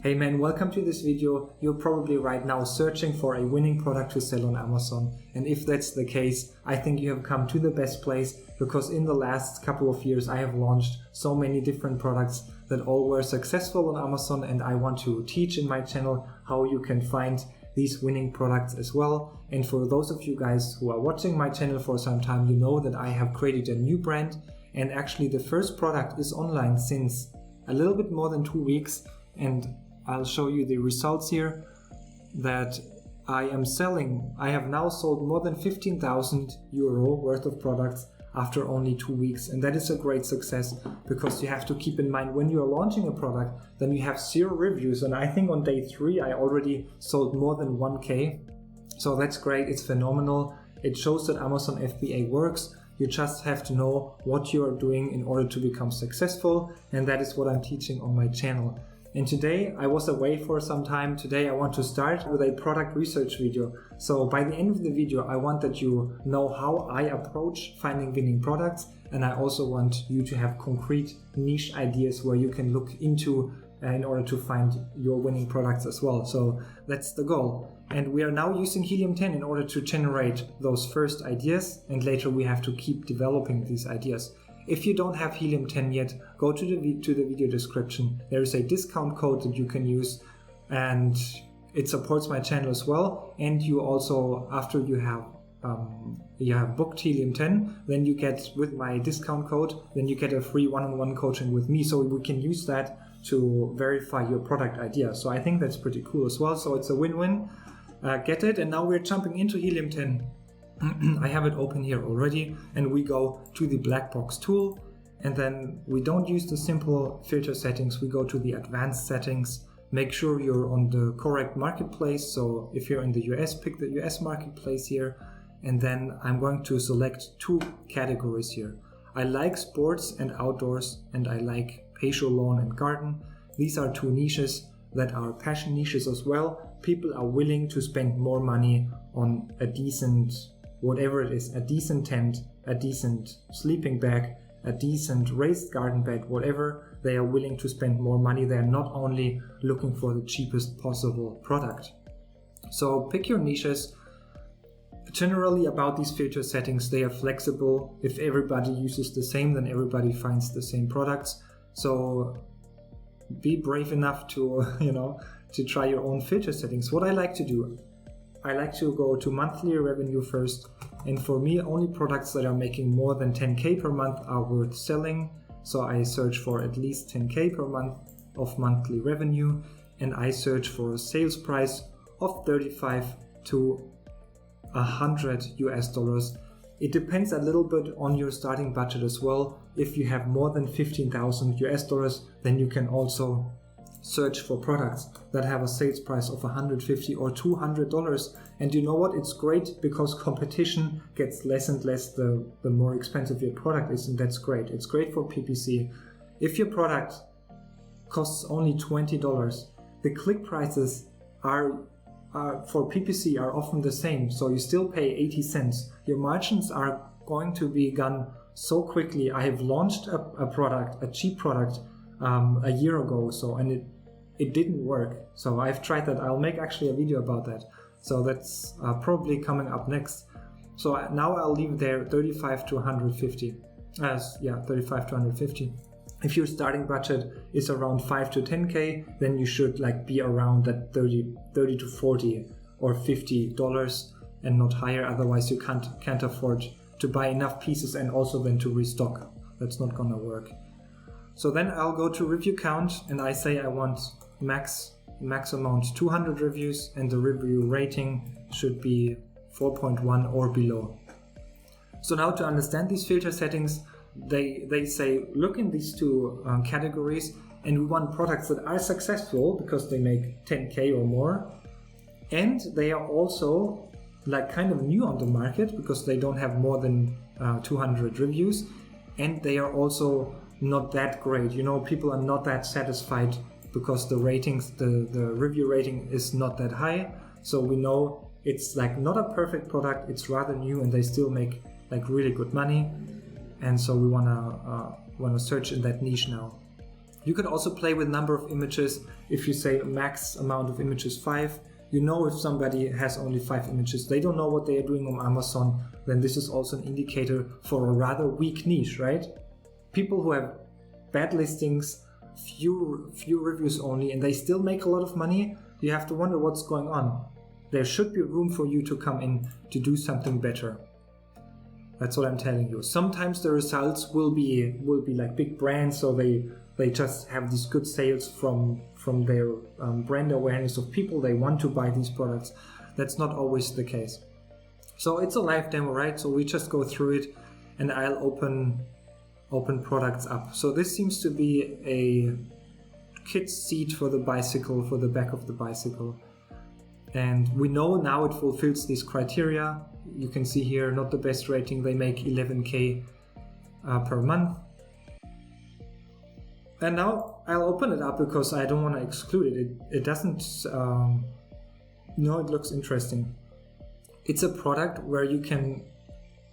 Hey man, welcome to this video. You're probably right now searching for a winning product to sell on Amazon. And if that's the case, I think you have come to the best place, because in the last couple of years I have launched so many different products that all were successful on Amazon, and I want to teach in my channel how you can find these winning products as well. And for those of you guys who are watching my channel for some time, you know that I have created a new brand, and actually the first product is online since a little bit more than 2 weeks, and I'll show you the results here that I am selling. I have now sold more than 15,000 euro worth of products after only 2 weeks, and that is a great success, because you have to keep in mind when you are launching a product, then you have 0 reviews, and I think on day 3 I already sold more than 1k. So that's great, it's phenomenal. It shows that Amazon FBA works. You just have to know what you are doing in order to become successful, and that is what I'm teaching on my channel. And today I was away for some time. Today I want to start with a product research video. So by the end of the video, I want that you know how I approach finding winning products, and I also want you to have concrete niche ideas where you can look into in order to find your winning products as well. So that's the goal. And we are now using Helium10 in order to generate those first ideas, and later we have to keep developing these ideas. If you don't have Helium10 yet, go to the video description. There is a discount code that you can use, and it supports my channel as well. And you also, after you have booked Helium10, then you get, with my discount code, then you get a free one-on-one coaching with me. So we can use that to verify your product idea. So I think that's pretty cool as well. So it's a win-win. Get it. And now we're jumping into Helium10. I have it open here already, and we go to the black box tool, and then we don't use the simple filter settings, we go to the advanced settings. Make sure you're on the correct marketplace. So if you're in the US, pick the US marketplace here, and then I'm going to select 2 categories here. I like sports and outdoors, and I like patio, lawn and garden. These are 2 niches that are passion niches as well. People are willing to spend more money on a decent, whatever it is, a decent tent, a decent sleeping bag, a decent raised garden bed, whatever, they are willing to spend more money. They are not only looking for the cheapest possible product. So pick your niches. Generally about these filter settings, they are flexible. If everybody uses the same, then everybody finds the same products. So be brave enough to, to try your own filter settings. What I like to do, I like to go to monthly revenue first, and for me only products that are making more than 10k per month are worth selling. So I search for at least 10k per month of monthly revenue, and I search for a sales price of 35 to 100 US dollars. It depends a little bit on your starting budget as well. If you have more than 15,000 US dollars, then you can also search for products that have a sales price of $150 or $200. And you know what? It's great, because competition gets less and less the more expensive your product is, and that's great. It's great for PPC. If your product costs only $20, the click prices are for PPC are often the same, so you still pay 80 cents. Your margins are going to be gone so quickly. I have launched a product, a cheap product, a year ago, and it didn't work. So I've tried that. I'll make actually a video about that. So that's probably coming up next. So now I'll leave there 35 to 150. 35 to 150. If your starting budget is around 5 to 10k, then you should be around that 30 to 40 or $50 and not higher. Otherwise you can't afford to buy enough pieces and also then to restock. That's not gonna work. So then I'll go to review count, and I say I want max amount 200 reviews, and the review rating should be 4.1 or below. So now to understand these filter settings, they say look in these 2 categories, and we want products that are successful because they make 10k or more, and they are also kind of new on the market because they don't have more than 200 reviews, and they are also not that great. People are not that satisfied because the ratings, the review rating is not that high. So we know it's not a perfect product, it's rather new, and they still make really good money. And so we wanna search in that niche now. You could also play with number of images. If you say max amount of images 5, you know if somebody has only 5 images, they don't know what they are doing on Amazon, then this is also an indicator for a rather weak niche, right? People who have bad listings, few reviews only, and they still make a lot of money, you have to wonder what's going on. There should be room for you to come in to do something better. That's what I'm telling you. Sometimes the results will be like big brands, so they just have these good sales from their brand awareness of people. They want to buy these products. That's not always the case. So it's a live demo, right? So we just go through it, and I'll open products up. So this seems to be a kit seat for the bicycle, for the back of the bicycle. And we know now it fulfills these criteria. You can see here, not the best rating. They make 11K per month. And now I'll open it up because I don't want to exclude it. It doesn't, no, it looks interesting. It's a product where you can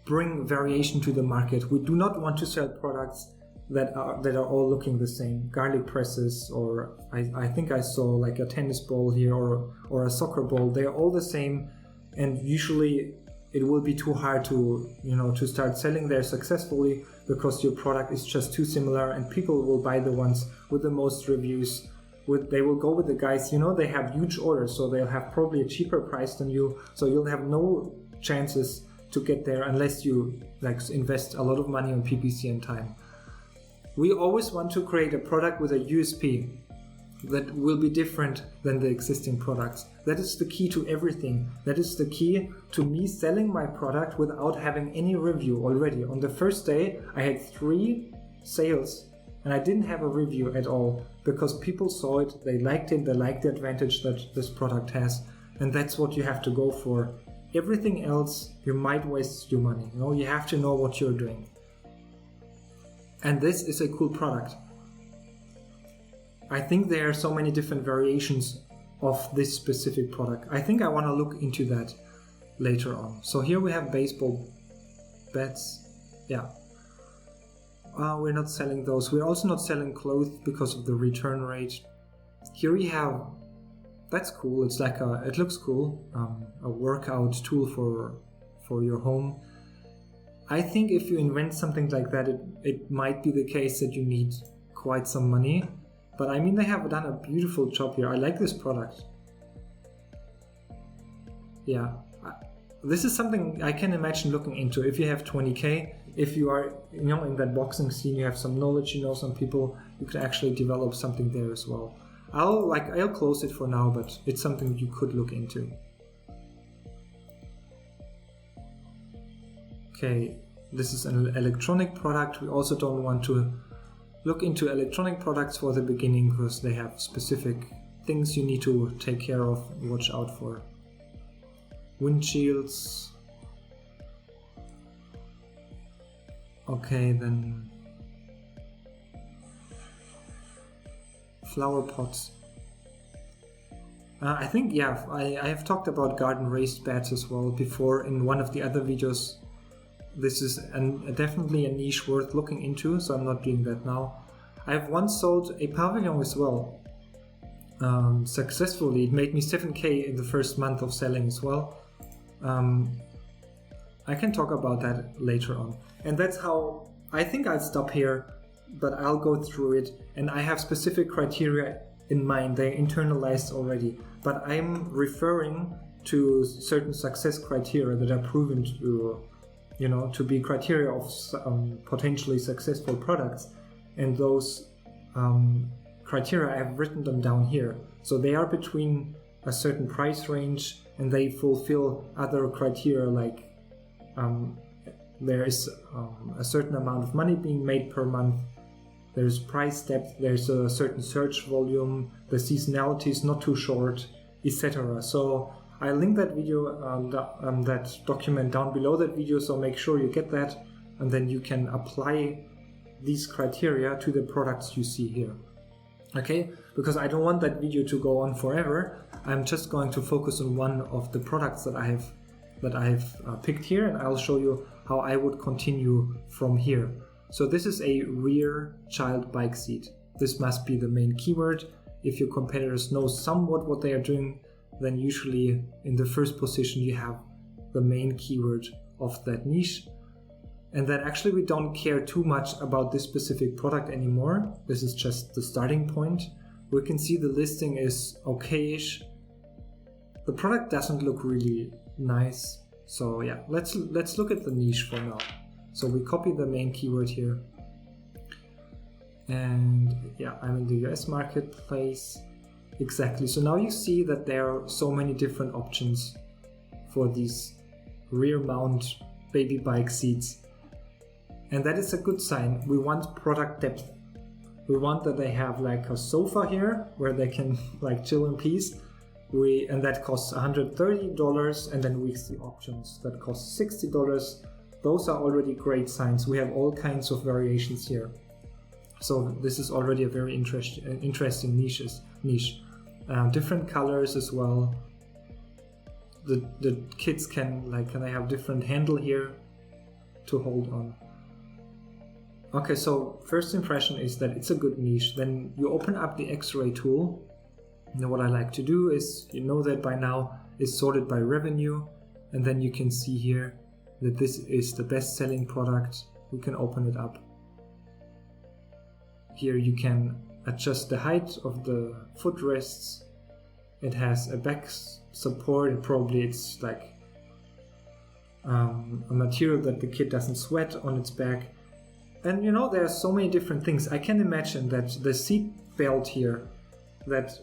bring variation to the market. We do not want to sell products that are all looking the same. Garlic presses, or I think I saw like a tennis ball here, or a soccer ball. They're all the same, and usually it will be too hard to start selling there successfully because your product is just too similar, and people will buy the ones with the most reviews. They will go with the guys, they have huge orders, so they'll have probably a cheaper price than you, so you'll have no chances to get there unless you invest a lot of money on PPC and time. We always want to create a product with a USP that will be different than the existing products. That is the key to everything. That is the key to me selling my product without having any review already. On the first day, I had 3 sales and I didn't have a review at all because people saw it, they liked the advantage that this product has, and that's what you have to go for. Everything else, you might waste your money. You have to know what you're doing. And this is a cool product. I think there are so many different variations of this specific product. I think I want to look into that later on. So here we have baseball bats. Yeah. We're not selling those. We're also not selling clothes because of the return rate. Here we have, that's cool. It's like it looks cool. A workout tool for your home. I think if you invent something like that, it might be the case that you need quite some money. But I mean, they have done a beautiful job here. I like this product. Yeah, this is something I can imagine looking into. If you have 20K, if you are in that boxing scene, you have some knowledge, some people, you could actually develop something there as well. I'll close it for now, but it's something you could look into. Okay, this is an electronic product. We also don't want to look into electronic products for the beginning because they have specific things you need to take care of and watch out for. Windshields. Okay, then flower pots. I think, yeah, I have talked about garden raised beds as well before in one of the other videos. This is definitely a niche worth looking into, so I'm not doing that now. I've once sold a pavilion as well, successfully. It made me 7K in the first month of selling as well. I can talk about that later on. And that's how, I think I'll stop here, but I'll go through it, and I have specific criteria in mind. They're internalized already, but I'm referring to certain success criteria that are proven to be criteria of potentially successful products, and those criteria, I have written them down here. So they are between a certain price range, and they fulfill other criteria like there is a certain amount of money being made per month, there's price depth, there's a certain search volume, the seasonality is not too short, etc. So I link that video, that document down below that video, so make sure you get that, and then you can apply these criteria to the products you see here. Okay, because I don't want that video to go on forever. I'm just going to focus on one of the products that I have picked here, and I'll show you how I would continue from here. So this is a rear child bike seat. this must be the main keyword. If your competitors know somewhat what they are doing, then usually in the first position you have the main keyword of that niche. And then actually we don't care too much about this specific product anymore. This is just the starting point. We can see the listing is okay-ish. The product doesn't look really nice. So yeah, let's look at the niche for now. So we copy the main keyword here. And yeah, I'm in the US marketplace. Exactly. So now you see that there are so many different options for these rear mount baby bike seats. And that is a good sign. We want product depth. We want that they have like a sofa here where they can like chill in peace. And that costs $130, and then we see options that cost $60. Those are already great signs. We have all kinds of variations here. So this is already a very interesting niche. Different colors as well. The kids can they have different handle here to hold on. Okay, so first impression is that it's a good niche. Then you open up the X-ray tool. Now what I like to do is, you know that by now, is sorted by revenue, and then you can see here that this is the best selling product. We can open it up. Here you can adjust the height of the footrests. It has a back support. It's like a material that the kid doesn't sweat on its back. And there are so many different things. I can imagine that the seat belt here, that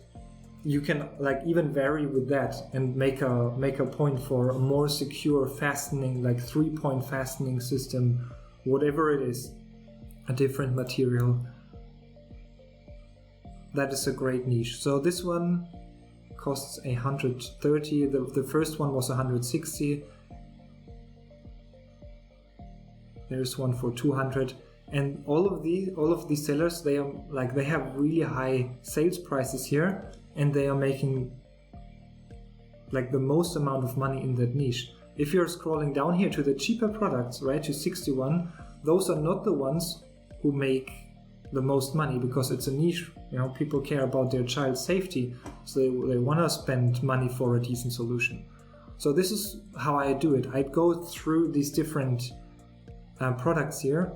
you can even vary with that and make a point for a more secure fastening, like 3-point fastening system, whatever it is, a different material. That is a great niche. So this one costs $130. The first one was $160. There's one for $200. And all of these sellers, they have really high sales prices here, and they are making the most amount of money in that niche. If you're scrolling down here to the cheaper products, right, to 61, those are not the ones who make the most money, because it's a niche. People care about their child's safety, so they want to spend money for a decent solution. So this is how I do it. I go through these different products here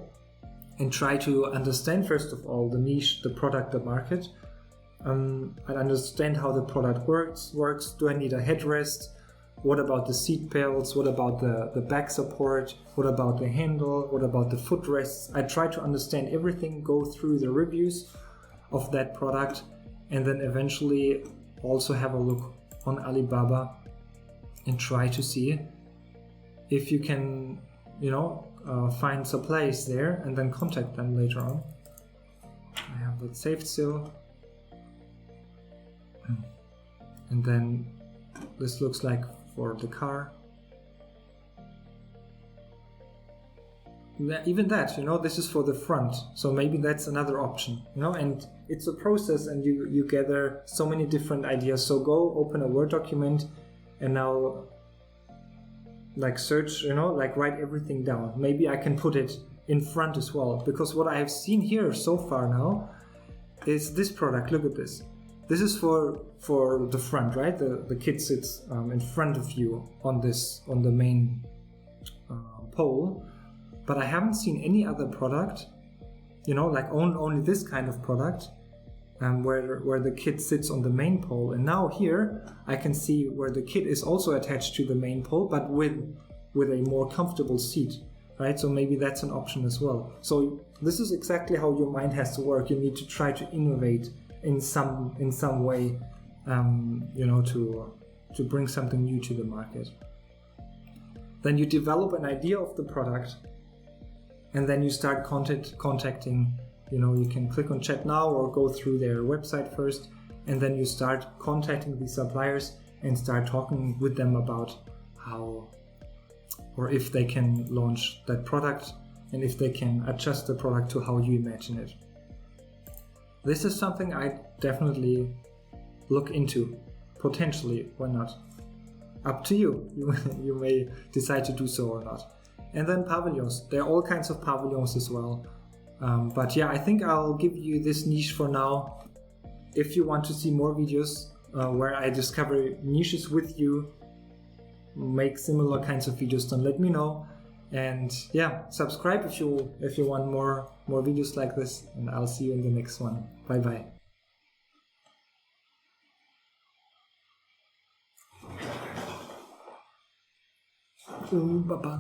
and try to understand, first of all, the niche, the product, the market. I understand how the product works. Do I need a headrest? What about the seat belts? What about the back support? What about the handle? What about the footrests? I try to understand everything, go through the reviews of that product, and then eventually also have a look on Alibaba and try to see if you can, find suppliers there, and then contact them later on. I have that saved still. And then this looks like for the car. Even that, this is for the front, so maybe that's another option, and it's a process, and you gather so many different ideas. So go open a Word document and now search, write everything down. Maybe I can put it in front as well, because what I have seen here so far now is this product. Look at this. This is for the front, right? The kid sits in front of you on the main pole. But I haven't seen any other product, only this kind of product, where the kid sits on the main pole. And now here I can see where the kid is also attached to the main pole, but with a more comfortable seat, right? So maybe that's an option as well. So this is exactly how your mind has to work. You need to try to innovate in some way, to bring something new to the market. Then you develop an idea of the product, and then you start contacting. You can click on chat now or go through their website first, and then you start contacting the suppliers and start talking with them about how or if they can launch that product, and if they can adjust the product to how you imagine it. This is something I definitely look into. Potentially, why not? Up to you. You may decide to do so or not. And then pavilions. There are all kinds of pavilions as well. But yeah, I think I'll give you this niche for now. If you want to see more videos where I discover niches with you, make similar kinds of videos, then let me know. And yeah, subscribe if you want more videos like this, and I'll see you in the next one. Bye bye. Bye bye.